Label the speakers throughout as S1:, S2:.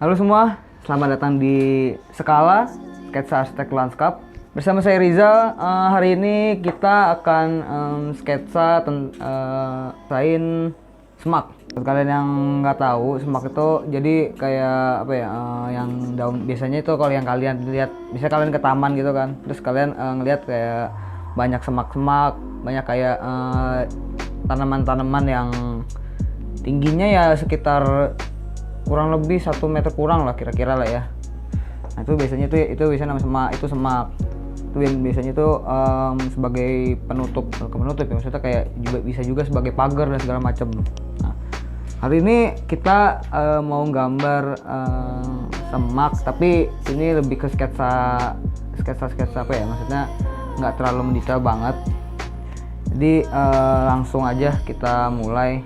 S1: Halo semua, selamat datang di Skala Sketsa Arsitek Lanskap. Bersama saya Rizal. Hari ini kita akan sketsa tentang semak. Buat kalian yang nggak tahu, semak itu jadi kayak apa ya? Yang daun biasanya itu kalau yang kalian lihat, bisa kalian ke taman gitu kan, terus kalian ngelihat kayak banyak semak-semak, banyak kayak tanaman-tanaman yang tingginya ya sekitar kurang lebih 1 meter kurang lah kira-kira lah ya. Nah itu biasanya itu biasanya nama semak, itu semak itu biasanya itu sebagai penutup ya, maksudnya kayak juga bisa juga sebagai pagar dan segala macam. Nah, hari ini kita mau gambar semak, tapi ini lebih ke sketsa apa ya, maksudnya nggak terlalu mendetail banget. Jadi langsung aja kita mulai.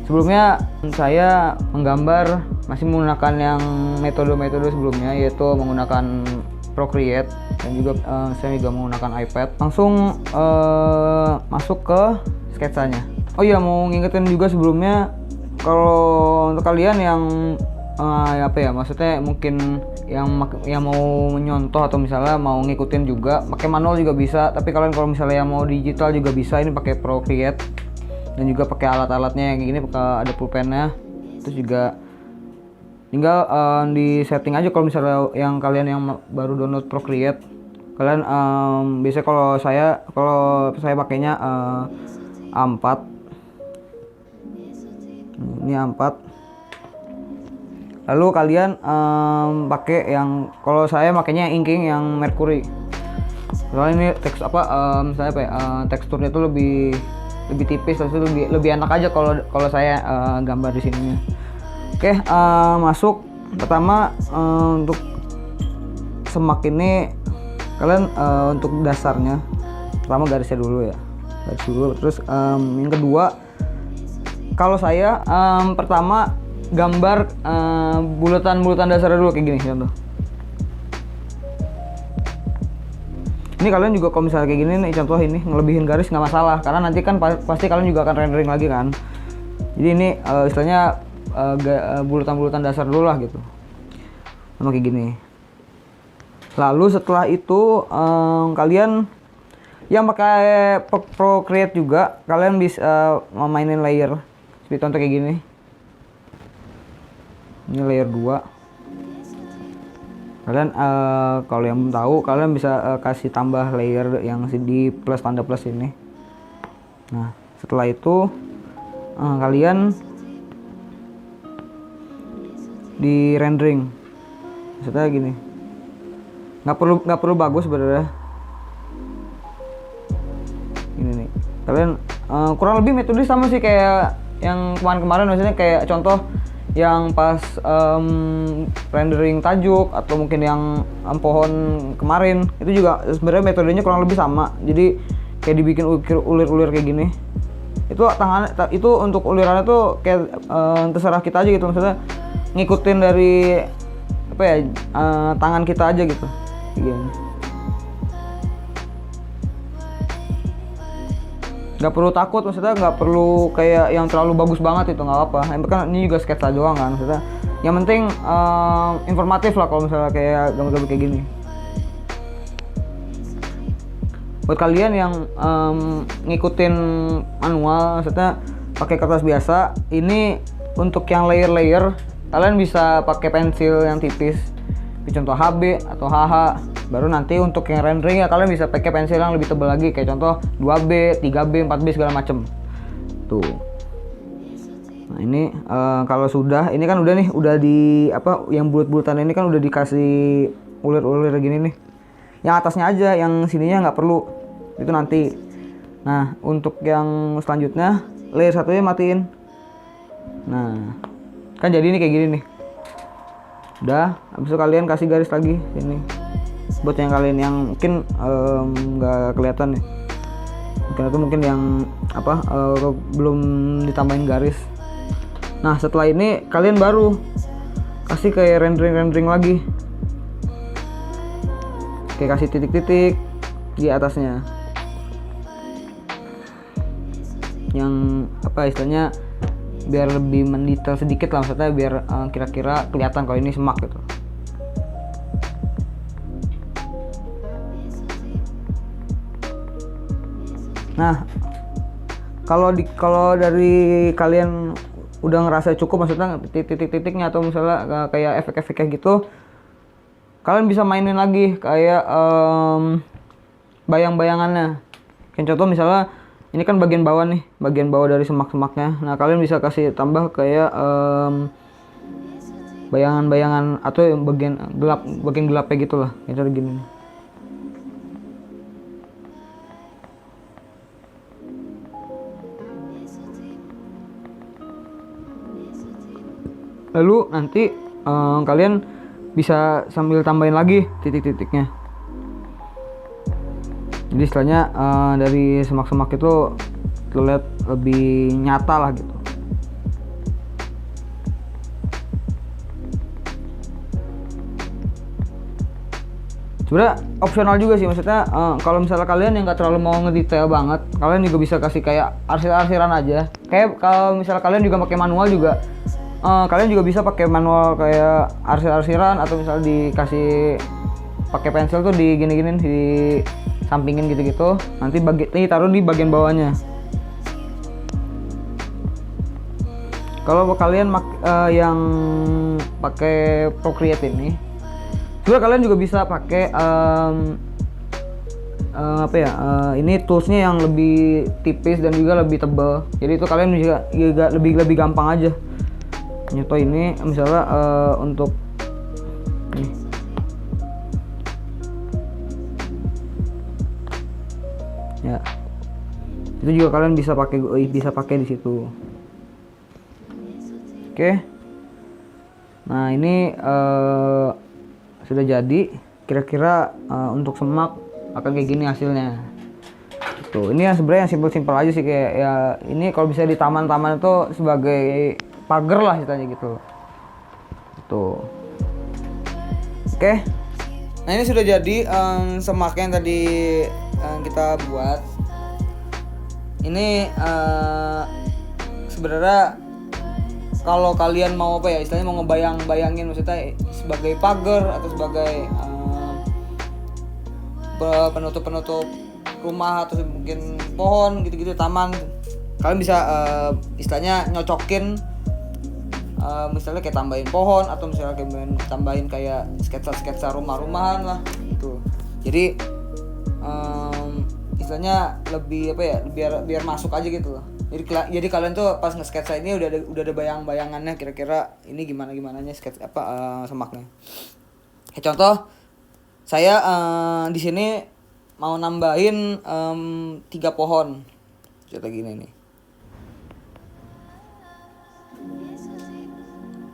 S1: Sebelumnya saya menggambar masih menggunakan yang metode-metode sebelumnya, yaitu menggunakan Procreate dan juga saya juga menggunakan iPad. Langsung masuk ke sketsanya. Oh iya, mau ngingetin juga sebelumnya, kalau untuk kalian yang apa ya, maksudnya mungkin yang mau menyontoh atau misalnya mau ngikutin juga pakai manual juga bisa, tapi kalian kalau misalnya yang mau digital juga bisa, ini pakai Procreate dan juga pakai alat-alatnya yang kayak gini, pakai ada pulpennya. Terus juga tinggal di setting aja kalau misalnya yang kalian yang baru download Procreate. Kalian biasanya kalau saya pakainya A4. Ini A4. Lalu kalian pakai yang, kalau saya makanya inking yang Mercury. Soalnya ini teksturnya itu lebih tipis, terus lebih enak aja kalau saya gambar di sini. Oke, masuk. Pertama untuk semak ini kalian untuk dasarnya pertama garisnya dulu ya, garis dulu. Terus yang kedua, kalau saya pertama gambar bulatan dasarnya dulu kayak gini contoh. Ini kalian juga kalau misalnya kayak gini nih, contoh ini ngelebihin garis nggak masalah, karena nanti kan pasti kalian juga akan rendering lagi kan. Jadi ini istilahnya bulatan dasar dulu lah gitu, sama kayak gini. Lalu setelah itu kalian yang pakai Procreate juga, kalian bisa memainin layer seperti contoh kayak gini. Ini layer 2. Kalian kalau yang belum tahu, kalian bisa kasih tambah layer yang di plus, tanda plus ini. Nah setelah itu kalian di rendering, maksudnya gini, nggak perlu bagus sebenarnya. Ini nih, kalian kurang lebih metode sama sih kayak yang kemarin, maksudnya kayak contoh yang pas rendering tajuk atau mungkin yang pohon kemarin, itu juga sebenarnya metodenya kurang lebih sama. Jadi kayak dibikin ulir-ulir kayak gini. Itu itu untuk ulirannya tuh kayak terserah kita aja gitu, maksudnya ngikutin dari apa ya, tangan kita aja gitu kayak gini. Nggak perlu takut, maksudnya nggak perlu kayak yang terlalu bagus banget, itu nggak apa-apa. Yang kan ini juga sketsa doang kan, maksudnya yang penting informatif lah kalau misalnya kayak gambar-gambar kayak gini. Buat kalian yang ngikutin manual, maksudnya pakai kertas biasa, ini untuk yang layer-layer kalian bisa pakai pensil yang tipis, contoh HB atau HH. Baru nanti untuk yang rendering ya kalian bisa pakai pensil yang lebih tebal lagi, kayak contoh 2B, 3B, 4B segala macem tuh. Nah ini kalau sudah, ini kan udah nih, udah di apa, yang bulat-bulatan ini kan udah dikasih ulir-ulir gini nih. Yang atasnya aja, yang sininya nggak perlu, itu nanti. Nah untuk yang selanjutnya, layer satunya matiin. Nah kan jadi ini kayak gini nih. Udah, habis itu kalian kasih garis lagi ini. Buat yang kalian yang mungkin nggak kelihatan nih, mungkin yang apa belum ditambahin garis. Nah setelah ini kalian baru kasih kayak rendering lagi, kayak kasih titik-titik di atasnya, yang apa istilahnya biar lebih mendetail sedikit lah, maksudnya biar kira-kira kelihatan kalau ini semak gitu. Nah, kalau dari kalian udah ngerasa cukup, maksudnya titik-titiknya atau misalnya kayak efek-efek kayak gitu, kalian bisa mainin lagi kayak bayang-bayangannya. Kayak contoh misalnya ini kan bagian bawah nih, bagian bawah dari semak-semaknya. Nah, kalian bisa kasih tambah kayak bayangan-bayangan atau yang bagian gelapnya gitu lah, kayak gini. Lalu nanti kalian bisa sambil tambahin lagi titik-titiknya. Jadi istilahnya dari semak-semak itu terlihat lebih nyata lah gitu. Sebenarnya opsional juga sih, maksudnya kalau misalnya kalian yang nggak terlalu mau ngedetail banget, kalian juga bisa kasih kayak arsir-arsiran aja. Kayak kalau misalnya kalian juga pakai manual juga, kalian juga bisa pakai manual kayak arsir-arsiran, atau misalnya dikasih pakai pensil tuh di gini-gini, di sampingin gitu-gitu, nanti taruh di bagian bawahnya. Kalau kalian yang pakai Procreate ini, juga kalian juga bisa pakai ini toolsnya yang lebih tipis dan juga lebih tebal. Jadi itu kalian juga lebih gampang aja nyeto ini, misalnya untuk nih. Ya, itu juga kalian bisa pakai di situ. Oke. Nah, ini sudah jadi. Kira-kira untuk semak akan kayak gini hasilnya. Tuh, ini sebenarnya yang simpel-simpel aja sih, kayak ya ini kalau bisa di taman-taman itu sebagai pagar lah istilahnya gitu. Tuh. Oke. Nah, ini sudah jadi semak yang tadi kita buat. Ini sebenarnya kalau kalian mau apa ya, istilahnya mau ngebayangin maksudnya sebagai pagar atau sebagai penutup rumah atau mungkin pohon gitu-gitu, taman, kalian bisa istilahnya nyocokin misalnya kayak tambahin pohon atau misalnya kayak tambahin kayak sketsa rumah-rumahan lah gitu. Jadi istilahnya lebih apa ya, biar masuk aja gitu loh. Jadi kalian tuh pas nge-sketsa ini udah ada bayang-bayangannya, kira-kira ini gimananya sketsa semaknya. Kayak contoh saya di sini mau nambahin 3 pohon kayak gini nih.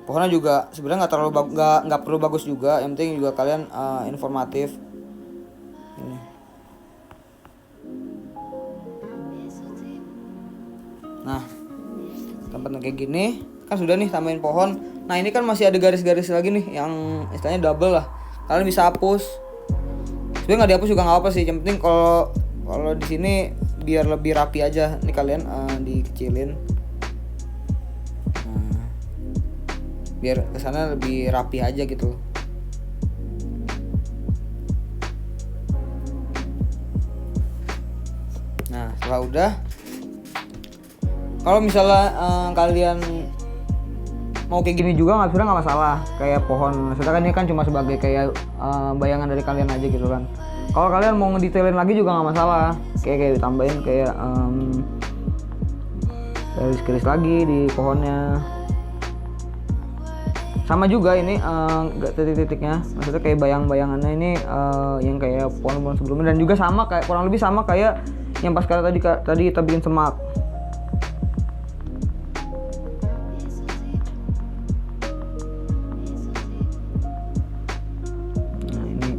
S1: Pohonnya juga sebenarnya nggak perlu bagus juga, yang penting juga kalian informatif. Ini. Nah, tempatnya kayak gini kan sudah nih, tambahin pohon. Nah, ini kan masih ada garis-garis lagi nih yang istilahnya double lah. Kalian bisa hapus. Sebenarnya nggak dihapus juga nggak apa sih, yang penting kalau di sini biar lebih rapi aja. Ini kalian dikecilin. Biar kesana lebih rapi aja gitu. Nah, setelah udah, kalau misalnya kalian mau kayak gini juga nggak masalah, kayak pohon. Sedangkan ini kan cuma sebagai kayak bayangan dari kalian aja gitu kan. Kalau kalian mau ngedetailin lagi juga nggak masalah, kayak ditambahin kayak garis-garis lagi di pohonnya. Sama juga ini titik-titiknya, maksudnya kayak bayang-bayangannya ini yang kayak pohon-pohon sebelumnya, dan juga sama kayak kurang lebih sama kayak yang pas tadi kita bikin semak. Nah, ini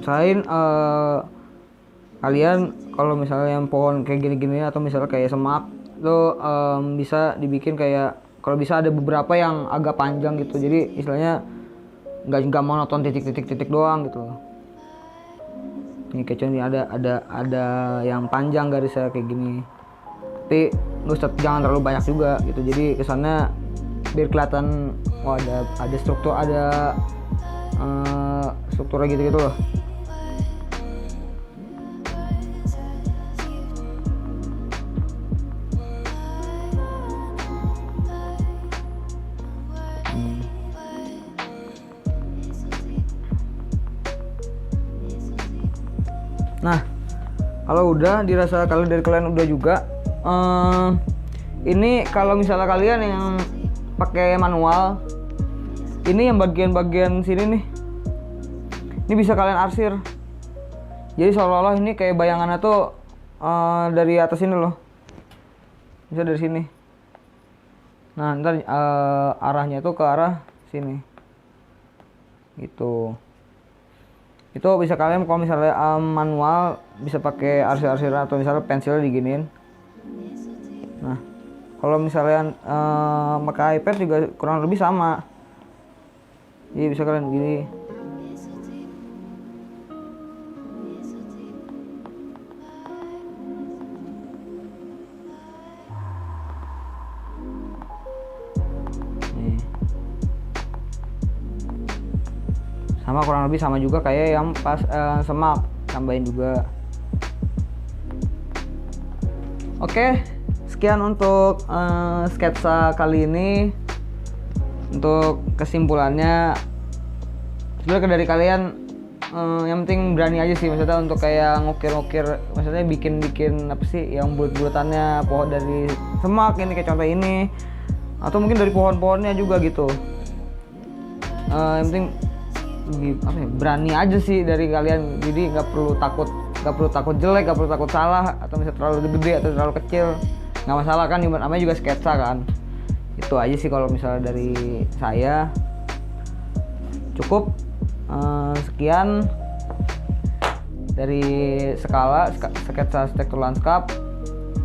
S1: selain kalian kalau misalnya yang pohon kayak gini-gini atau misalnya kayak semak lo bisa dibikin kayak, kalau bisa ada beberapa yang agak panjang gitu, jadi istilahnya nggak monoton titik-titik doang gitu. Nih kayak contohnya ada yang panjang garisnya kayak gini. Tapi nggak usah, jangan terlalu banyak juga gitu. Jadi kesannya biar kelihatan ada struktur, ada strukturnya gitu loh. Nah, kalau udah dirasa, kalau dari kalian udah juga, ini kalau misalnya kalian yang pakai manual, ini yang bagian-bagian sini nih, ini bisa kalian arsir. Jadi seolah-olah ini kayak bayangannya tuh dari atas ini loh, bisa dari sini. Nah, ntar arahnya tuh ke arah sini, gitu. Itu bisa kalian kalau misalnya manual bisa pakai arsir-arsiran atau misalnya pensilnya diginiin. Nah, kalau misalnya pakai iPad juga kurang lebih sama. Jadi bisa kalian gini. Sama, kurang lebih sama juga kayak yang pas semak, tambahin juga. Oke, sekian untuk sketsa kali ini. Untuk kesimpulannya, sebenarnya dari kalian yang penting berani aja sih, maksudnya untuk kayak ngukir-ngukir, maksudnya bikin apa sih yang bulat-bulatannya pohon dari semak ini kayak contoh ini, atau mungkin dari pohon-pohonnya juga gitu. Yang penting apa ya, berani aja sih dari kalian. Jadi nggak perlu takut jelek, nggak perlu takut salah, atau misalnya terlalu gede atau terlalu kecil, nggak masalah kan, namanya juga sketsa kan. Itu aja sih kalau misalnya dari saya. Cukup sekian dari sketsa struktur lanskap.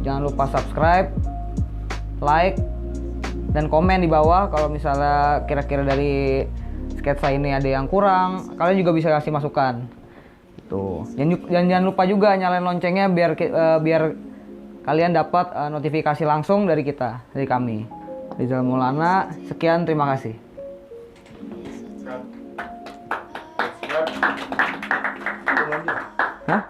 S1: Jangan lupa subscribe, like, dan komen di bawah kalau misalnya kira-kira dari sketsa ini ada yang kurang. Kalian juga bisa kasih masukan. Tuh. Jangan lupa juga nyalain loncengnya biar kalian dapat notifikasi langsung dari kami. Rizal Maulana, sekian, terima kasih.